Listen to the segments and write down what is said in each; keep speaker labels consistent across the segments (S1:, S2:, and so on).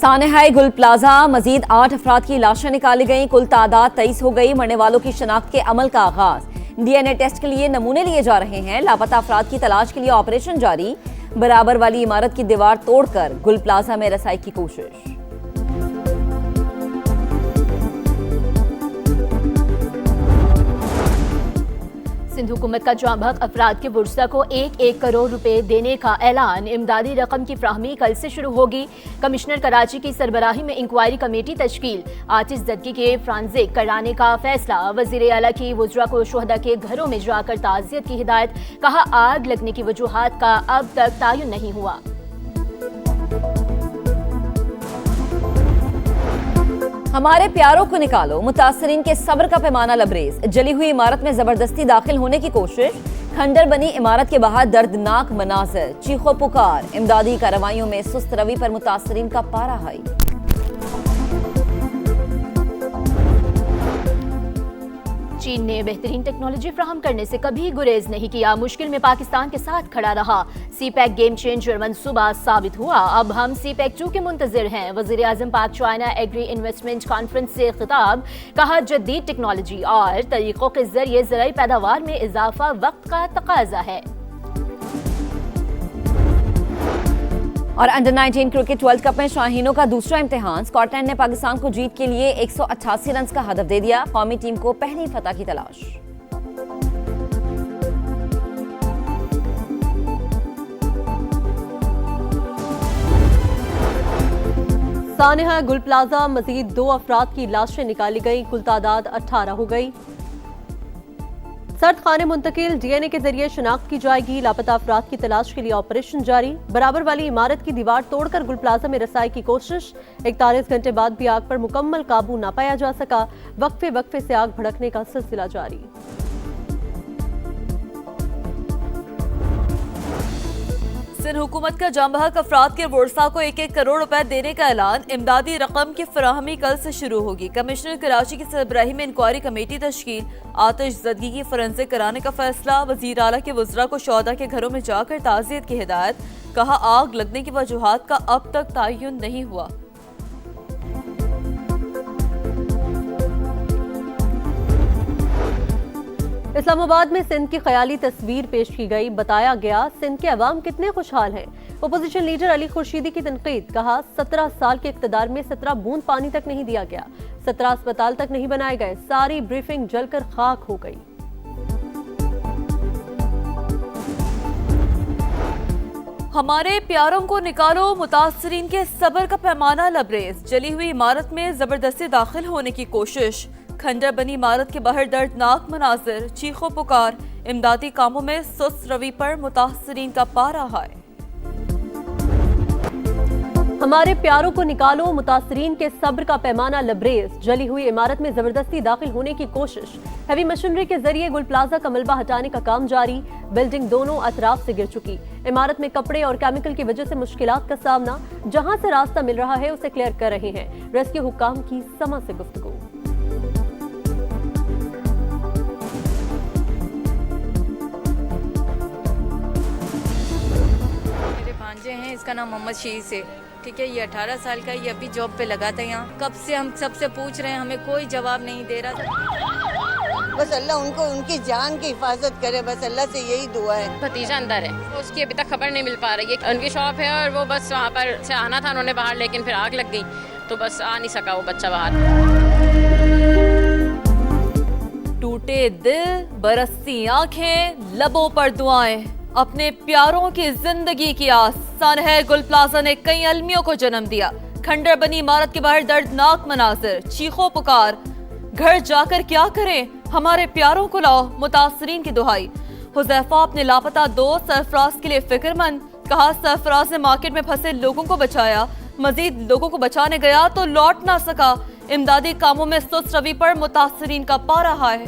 S1: सानेहाय गुल प्लाजा मजीद 8 अफराद की लाशें निकाली गईं। कुल तादाद 23 हो गई। मरने वालों की शनाख्त के अमल का आगाज। डीएनए टेस्ट के लिए नमूने लिए जा रहे हैं। लापता अफराद की तलाश के लिए ऑपरेशन जारी। बराबर वाली इमारत की दीवार तोड़कर गुल प्लाजा में रसाई की कोशिश।
S2: सिंध हुकूमत का जांबहक अफराद के बुर्सा को 1-1 करोड़ रुपए देने का ऐलान। इमदादी रकम की फ्राहमी कल से शुरू होगी। कमिश्नर कराची की सरबराही में इंक्वायरी कमेटी तश्कील। आतिश ज़दगी के फ्रांजिक कराने का फैसला। वज़ीर आला की वुज़रा को शुहदा के घरों में जाकर ताज़ियत की हिदायत। कहा आग लगने की वजूहात का अब तक तायुन नहीं हुआ।
S1: हमारे प्यारों को निकालो, मुतासरीन के सब्र का पैमाना लबरेज। जली हुई इमारत में जबरदस्ती दाखिल होने की कोशिश। खंडर बनी इमारत के बाहर दर्दनाक मनाज़र। चीखो पुकार। इमदादी कार्रवाइयों में सुस्त रवि पर मुतासरीन का पारा हाई।
S2: चीन ने बेहतरीन टेक्नोलॉजी फ्राहम करने से कभी गुरेज नहीं किया। मुश्किल में पाकिस्तान के साथ खड़ा रहा। सीपैक गेम चेंजर मंसूबा साबित हुआ। अब हम सीपैक 2 के मुंतजिर हैं। वज़ीर आज़म पाक चाइना एग्री इन्वेस्टमेंट कॉन्फ्रेंस से खिताब। कहा जदीद टेक्नोलॉजी और तरीकों के जरिए ज़राई पैदावार में इजाफा वक्त का तकाजा है।
S1: और अंडर 19 क्रिकेट वर्ल्ड कप में शाहीनों का दूसरा इम्तिहान। स्कॉटलैंड ने पाकिस्तान को जीत के लिए 188 रन का हदफ दे दिया। कौमी टीम को पहली फतह की तलाश।
S3: सानेहा गुल प्लाजा मजीद 2 अफराद की लाशें निकाली गई। कुल तादाद 18 हो गई। सर्द खाने मुंतकिल। डीएनए के जरिए शनाख्त की जाएगी। लापता अफराद की तलाश के लिए ऑपरेशन जारी। बराबर वाली इमारत की दीवार तोड़कर गुल प्लाजा में रसाई की कोशिश। 41 घंटे बाद भी आग पर मुकम्मल काबू न पाया जा सका। वक्फे वक्फे से आग भड़कने का सिलसिला जारी।
S4: सिंध हुकूमत का जांबहक अफराद के वर्सा को 1-1 करोड़ रुपए देने का ऐलान। इमदादी रकम की फराहमी कल से शुरू होगी। कमिश्नर कराची की सरबराही में इंक्वायरी कमेटी तश्कील। आतिश ज़दगी की फोरेंसिक कराने का फैसला। वज़ीर आला के वुज़रा को शुहदा के घरों में जाकर ताज़ियत की हिदायत। कहा आग लगने की वजूहात का अब तक तायुन नहीं हुआ।
S3: इस्लामाबाद में सिंध की ख्याली तस्वीर पेश की गई। बताया गया सिंध के अवाम कितने खुशहाल हैं। ओपोजिशन लीडर अली खुर्शीदी की तनकीद। कहा 17 साल के इक़्तिदार में 17 बूंद पानी तक नहीं दिया गया। 17 अस्पताल तक नहीं बनाए गए। सारी ब्रीफिंग जलकर खाक हो गई।
S4: हमारे प्यारों को निकालो, मुतासरीन के सब्र का पैमाना लबरेज। जली हुई इमारत में जबरदस्ती दाखिल होने की कोशिश। खंडर बनी इमारत के बाहर दर्दनाक मनाजिर। चीखो पुकार। इमदादी कामों में सुस्त रवि पर मुतासरीन का पारा हाय।
S3: हमारे प्यारों को निकालो, मुतासरीन के सब्र का पैमाना लबरेज। जली हुई इमारत में जबरदस्ती दाखिल होने की कोशिश। हैवी मशीनरी के जरिए गुल प्लाजा का मलबा हटाने का काम जारी। बिल्डिंग दोनों अतराफ से गिर चुकी। इमारत में कपड़े और केमिकल की वजह से मुश्किलात का सामना। जहां से रास्ता मिल रहा है उसे क्लियर कर रहे हैं। रेस्क्यू हुक्काम की समा से गुफ्तगू।
S5: हैं, इसका नाम मोहम्मद शीर से, ठीक है। ये 18 साल का, ये अभी जॉब पे लगा था यहाँ। कब से हम सबसे पूछ रहे हैं, हमें कोई जवाब नहीं दे रहा था।
S6: बस अल्लाह उनको उनकी जान की हिफाजत करे, बस अल्लाह से यही दुआ है।
S7: भतीजा अंदर है, उसकी अभी तक खबर नहीं मिल पा रही है। उनकी शॉप है और वो बस वहाँ पर से आना था उन्होंने बाहर, लेकिन फिर आग लग गई तो बस आ नहीं सका वो बच्चा बाहर।
S4: टूटे दिल, बरसती आंखें, लबों पर दुआएं। अपने प्यारों की जिंदगी की आस। सानेहा गुल प्लाजा ने कई अलमियों को जन्म दिया। खंडर बनी इमारत के बाहर दर्दनाक मनाजिर। चीखो पुकार। घर जाकर क्या करें, हमारे प्यारों को लाओ, मुतासरीन की दुहाई। हुज़ैफा अपने लापता दोस्त सरफराज के लिए फिक्रमंद। कहा सरफराज ने मार्केट में फंसे लोगों को बचाया। मजीद लोगों को बचाने गया तो लौट ना सका। इमदादी कामों में सुस्त रवि पर मुतासरीन का पारा हाय।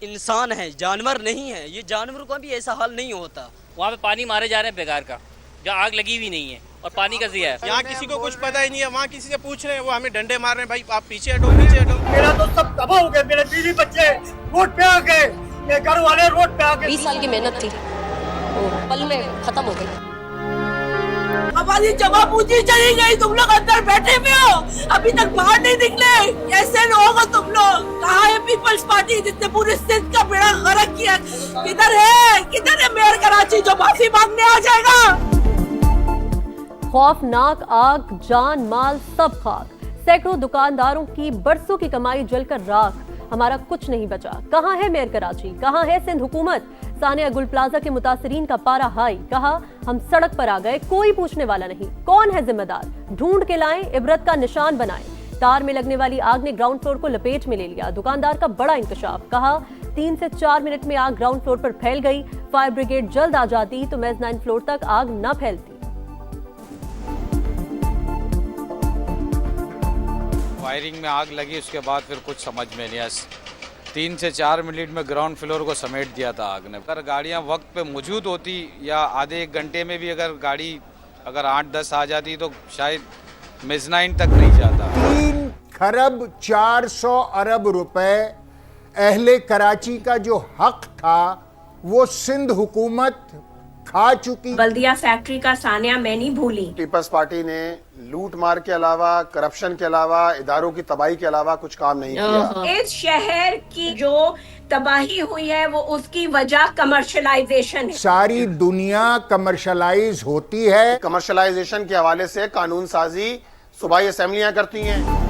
S8: इंसान है, जानवर नहीं है। ये जानवरों का भी ऐसा हाल नहीं होता।
S9: वहाँ पे पानी मारे जा रहे हैं बेकार का, जहाँ आग लगी हुई नहीं है और पानी का ज़िया है।
S10: यहाँ किसी को कुछ पता ही नहीं है। वहाँ किसी से पूछ रहे हैं, वो हमें डंडे मार रहे हैं, भाई आप पीछे हटो, पीछे हटो।
S11: मेरा तो सब तबाह हो गया। मेरे बीवी बच्चे रोड पे आ गए, मेरे घर वाले रोड पे आ गए।
S7: 20 साल की मेहनत थी वो पल में खत्म हो गई।
S6: हमारी जमा पूंजी चली गई, तुम लोग अंदर बैठे हुए हो, अभी तक बाहर नहीं निकले, कैसे लोग हो तुम लोग? कहाँ है पीपल्स पार्टी जिसने पूरे सिंध का बेड़ा गर्क किया? किधर है मेयर कराची जो माफी मांगने आ जाएगा?
S3: खौफनाक आग, जान माल सब खाक, सैकड़ों दुकानदारों की बरसों की कमाई जलकर राख, हमारा कुछ नहीं बचा। कहां है मेयर कराची, कहां है सिंध हुकूमत? सानिया गुल प्लाजा के मुतासरीन का पारा हाई, कहा हम सड़क पर आ गए, कोई पूछने वाला नहीं, कौन है जिम्मेदार? ढूंढ के लाएं, इबरत का निशान बनाएं। तार में लगने वाली आग ने ग्राउंड फ्लोर को लपेट में ले लिया, दुकानदार का बड़ा इंकशाफ, कहा 3 से 4 मिनट में आग ग्राउंड फ्लोर पर फैल गई, फायर ब्रिगेड जल्द आ जाती तो मेज़नाइन फ्लोर तक आग न फैलती।
S12: फायरिंग में आग लगी, उसके बाद फिर कुछ समझ में नहीं आया। 3 से 4 मिनट में ग्राउंड फ्लोर को समेट दिया था आग ने। अगर गाड़ियां वक्त पे मौजूद होती या आधे 1 घंटे में भी अगर गाड़ी 8-10 आ जाती तो शायद मेज़नाइन तक नहीं जाता।
S13: 3 खरब 400 अरब रुपए अहले कराची का जो हक था वो सिंध हुकूमत खा चुकी।
S6: बल्दिया फैक्ट्री का सानिया मैं नहीं भूली।
S10: पीपल्स पार्टी ने लूट मार के अलावा, करप्शन के अलावा, इदारों की तबाही के अलावा कुछ काम नहीं किया।
S6: इस शहर की जो तबाही हुई है वो उसकी वजह कमर्शलाइजेशन है।
S13: सारी दुनिया कमर्शलाइज होती है।
S10: कमर्शलाइजेशन के हवाले से कानून साजी सूबाई असेंबलियां करती हैं।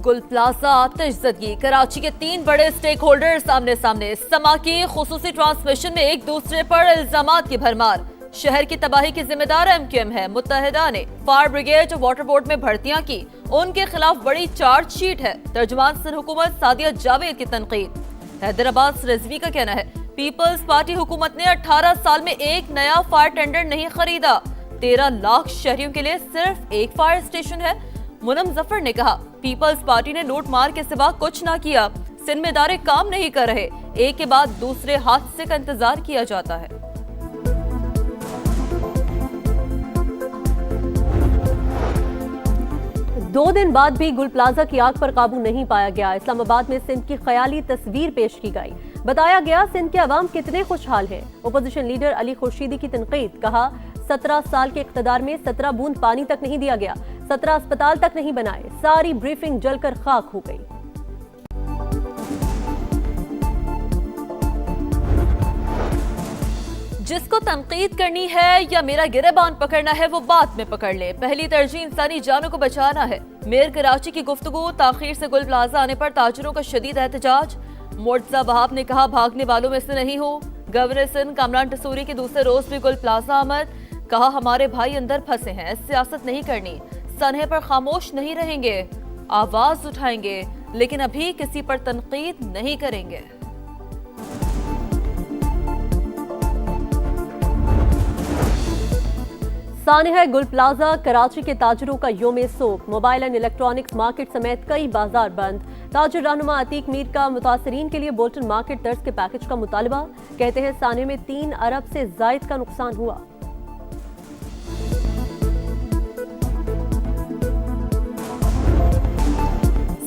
S4: गुल प्लाजा आतिशज़दगी, कराची के 3 बड़े स्टेक होल्डर आमने सामने, समा की खुसूसी ट्रांसमिशन में एक दूसरे पर इल्जामात की भरमार। शहर की तबाही की जिम्मेदार MQM है। मुत्तहिदा ने फायर ब्रिगेड और वाटर बोर्ड में भर्तियां की, उनके खिलाफ बड़ी चार्जशीट है। तर्जुमान सिंध हुकूमत सादिया जावेद की तनकीद। हैदराबाद से रिजवी का कहना है पीपल्स पार्टी हुकूमत ने 18 साल में एक नया फायर टेंडर नहीं खरीदा। 13 लाख शहरियों के लिए सिर्फ एक फायर स्टेशन है। मुनम जफर ने कहा पीपल्स पार्टी ने लूट मार के सिवा कुछ ना किया। सिंध में इदारे काम नहीं कर रहे, एक के बाद दूसरे हादसे का इंतजार किया जाता है।
S3: दो दिन बाद भी गुल प्लाजा की आग पर काबू नहीं पाया गया। इस्लामाबाद में सिंध की ख्याली तस्वीर पेश की गई, बताया गया सिंध के अवाम कितने खुशहाल हैं। ओपोजिशन लीडर अली खुर्शीदी की तनकीद, कहा 17 साल के इख्तिदार में 17 बूंद पानी तक नहीं दिया गया, 17 अस्पताल तक नहीं बनाए, सारी ब्रीफिंग जलकर खाक हो गई।
S4: जिसको तनकीद करनी है या मेरा गिरेबान पकड़ना है वो बाद में पकड़ ले, पहली तरजीह इंसानी जानों को बचाना है। मेयर कराची की गुफ्तगू, ताखीर से गुल प्लाजा आने पर ताजरों का शदीद एहतजाज। मुर्तजा बहाब ने कहा भागने वालों में से नहीं हो। गवर्नर सिंध कामरान टसूरी के दूसरे रोज भी गुल प्लाजा आमद, कहा हमारे भाई अंदर फंसे हैं, सियासत नहीं करनी, सनहे पर खामोश नहीं रहेंगे, आवाज उठाएंगे लेकिन अभी किसी पर तनकीद नहीं करेंगे।
S3: सानिया गुल प्लाजा, कराची के ताजरों का योम सोग, मोबाइल एंड इलेक्ट्रॉनिक्स मार्केट समेत कई बाजार बंद। ताजर रहनुमा अतीक मीर का मुतासरीन के लिए बोल्टन मार्केट दर्ज के पैकेज का मुतालबा, कहते हैं सानिया में 3 अरब से जायद का नुकसान हुआ।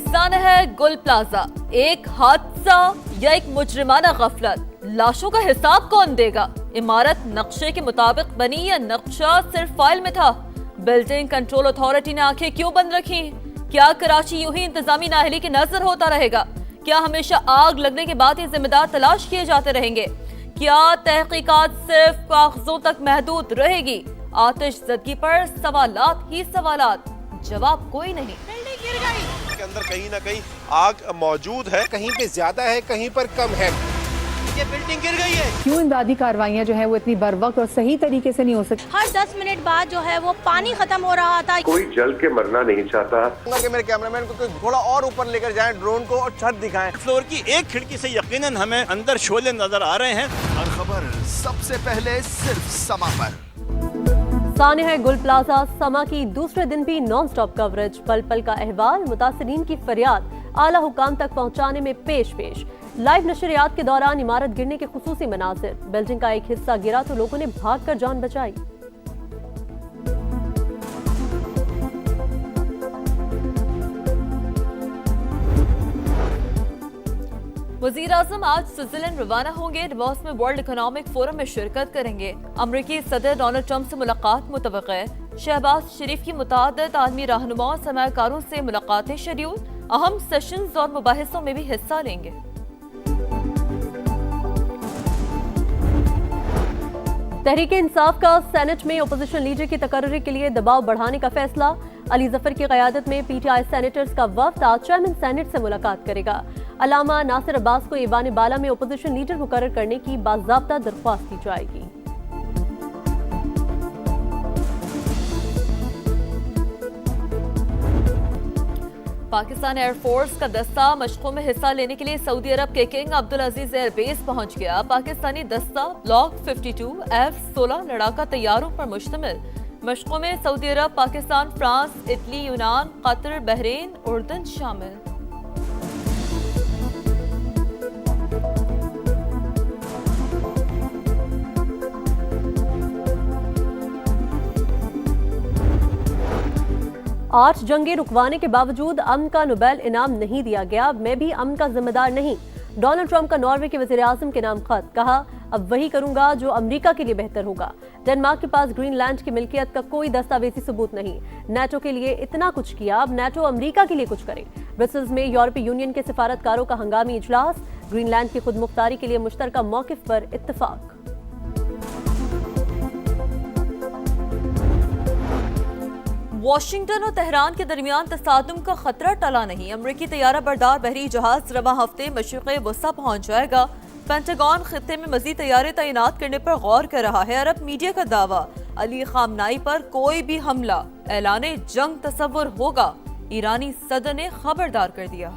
S4: सानिया गुल प्लाजा, एक हादसा या एक मुजरिमाना गफलत? लाशों का हिसाब कौन देगा? इमारत नक्शे के मुताबिक बनी या नक्शा सिर्फ फाइल में था? बिल्डिंग कंट्रोल अथॉरिटी ने आंखें क्यों बंद रखी? क्या कराची यूं ही इंतजामी नाअहली की नजर होता रहेगा? क्या हमेशा आग लगने के बाद ही जिम्मेदार तलाश किए जाते रहेंगे? क्या तहकीकात सिर्फ कागजों तक महदूद रहेगी? आतिशज़दगी पर सवालात ही सवालात, जवाब कोई नहीं।
S10: बिल्डिंग गिर गई, के अंदर कहीं ना कहीं आग मौजूद है, कहीं पे ज्यादा है, कहीं पर कम है। ये बिल्डिंग गिर गई है।
S14: क्यों इमदादी कार्रवाइयाँ जो है वो इतनी बरवक्त और सही तरीके से नहीं हो सकती?
S15: हर 10 मिनट बाद जो है वो पानी खत्म हो रहा था।
S16: कोई जल के मरना नहीं चाहता।
S10: कि मेरे कैमरामैन को थोड़ा और ऊपर लेकर जाएं ड्रोन को और छत दिखाएं। फ्लोर की एक खिड़की से यकीनन हमें अंदर शोले नजर आ रहे हैं।
S17: हर खबर सबसे पहले सिर्फ समा पर।
S3: सानिया गुल प्लाजा, समा की दूसरे दिन भी नॉन स्टॉप कवरेज, पल पल का अहवाल, मुतासरीन की फरियाद आला हुकाम तक पहुंचाने में पेश लाइव नशरियात के दौरान इमारत गिरने के खुसूसी मनाजिर, बिल्डिंग का एक हिस्सा गिरा तो लोगों ने भागकर जान बचाई।
S4: वजीर आजम आज स्विट्जरलैंड रवाना होंगे। डवॉस में वर्ल्ड इकोनॉमिक फोरम में शिरकत करेंगे। अमरीकी सदर डोनाल्ड ट्रंप से मुलाकात मुतवक्किल है। शहबाज शरीफ की मुताअद्दिद आलमी रहनुमाओं और सरमायाकारों से मुलाकातें शेड्यूल। अहम सेशंस और मुबाहिसों में भी हिस्सा लेंगे।
S3: तहरीक इंसाफ का सेनेट में ओपोजिशन लीडर की तकर्री के लिए दबाव बढ़ाने का फैसला। अली जफर की क़यादत में पीटीआई सेनेटर्स का वफ्द आज चेयरमैन सेनेट से मुलाकात करेगा। अल्लामा नासिर अब्बास को ईवान बाला में ओपोजिशन लीडर मुकर्रर करने की बाज़ाब्ता दरख्वास्त की जाएगी।
S4: पाकिस्तान एयरफोर्स का दस्ता मशकों में हिस्सा लेने के लिए सऊदी अरब के किंग अब्दुल अजीज एयरबेस पहुंच गया। पाकिस्तानी दस्ता ब्लॉक 52 F-16 लड़ाका तैयारों पर मुश्तमिल। मशकों में सऊदी अरब, पाकिस्तान, फ्रांस, इटली, यूनान, कतर, बहरीन, उर्दन शामिल।
S3: आठ जंगें रुकवाने के बावजूद अमन का नोबेल इनाम नहीं दिया गया। मैं भी अमन का जिम्मेदार नहीं। डोनाल्ड ट्रंप का नॉर्वे के वज़ीर आज़म के नाम खत। कहा, अब वही करूंगा जो अमेरिका के लिए बेहतर होगा। डेनमार्क के पास ग्रीनलैंड की मिल्कियत का कोई दस्तावेजी सबूत नहीं। नेटो के लिए इतना कुछ किया, अब नेटो अमेरिका के लिए कुछ करे। ब्रसेल्स में यूरोपीय यूनियन के सिफारतकारों का हंगामी इजलास। ग्रीनलैंड की खुदमुख्तारी के लिए मुश्तरका मौक़िफ़ पर इत्तफाक।
S4: वाशिंगटन और तेहरान के दरमियान तसादुम का खतरा टला नहीं। अमरीकी तैयारा बरदार बहरी जहाज रवा हफ्ते मशरिक़ वस्ता पहुंच जाएगा। पेंटागन खित्ते में मज़ीद तैयारे तैनात करने पर गौर कर रहा है। अरब मीडिया का दावा, अली ख़ामनाई पर कोई भी हमला ऐलाने जंग तस्वुर होगा। ईरानी सदर ने खबरदार कर दिया।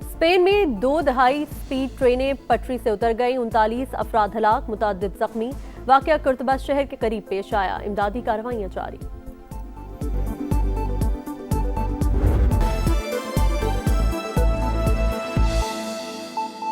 S3: स्पेन में 2 दहाई स्पीड ट्रेनें पटरी से उतर गईं। 39 अफराद हलाक, मुतअद्दिद जख्मी। वाक़या कुर्तबा शहर के करीब पेश आया। इमदादी कार्रवाइयां जारी।